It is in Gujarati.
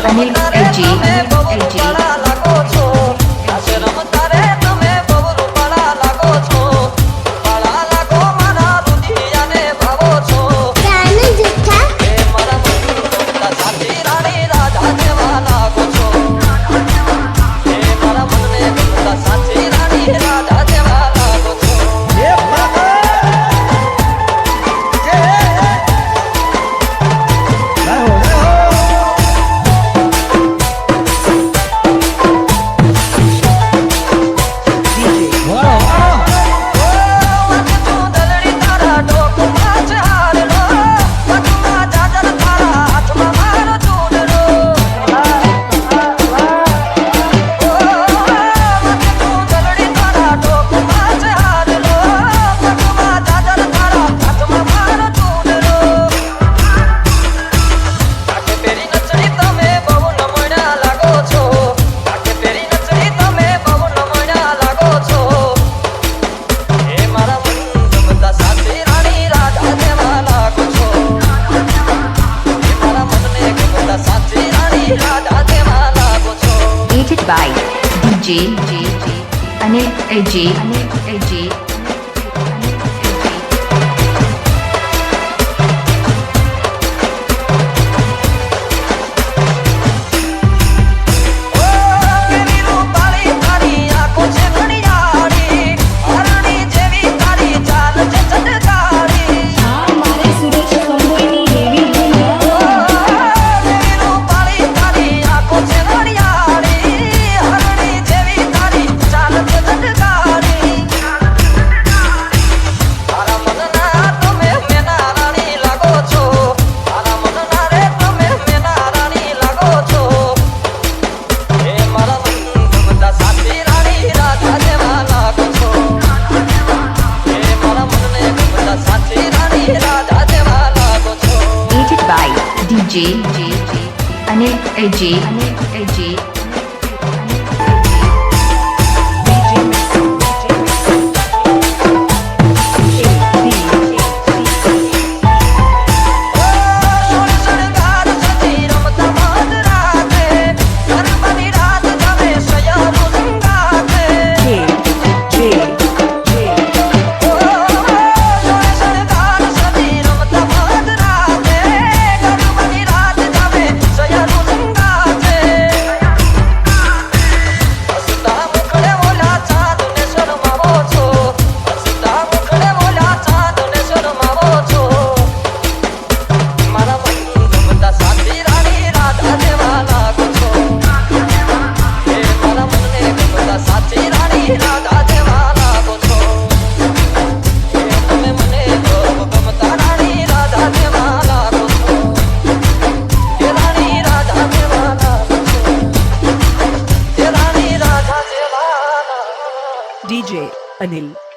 અનિલ એલજી લાગો છો આજે રમતા રે તમે બહુ રૂપાળા લાગો છો રૂપાળા લાગો મારા રુધિયાને ભાવો છો એ મારા મનના સાથી રાણી રાજા જેવા લાગો છો એ મારા મનને ગમતા સાથી રાણી રાજા જેવા લાગો છો by DJ Anil LG DJ Anil LG DJ Anil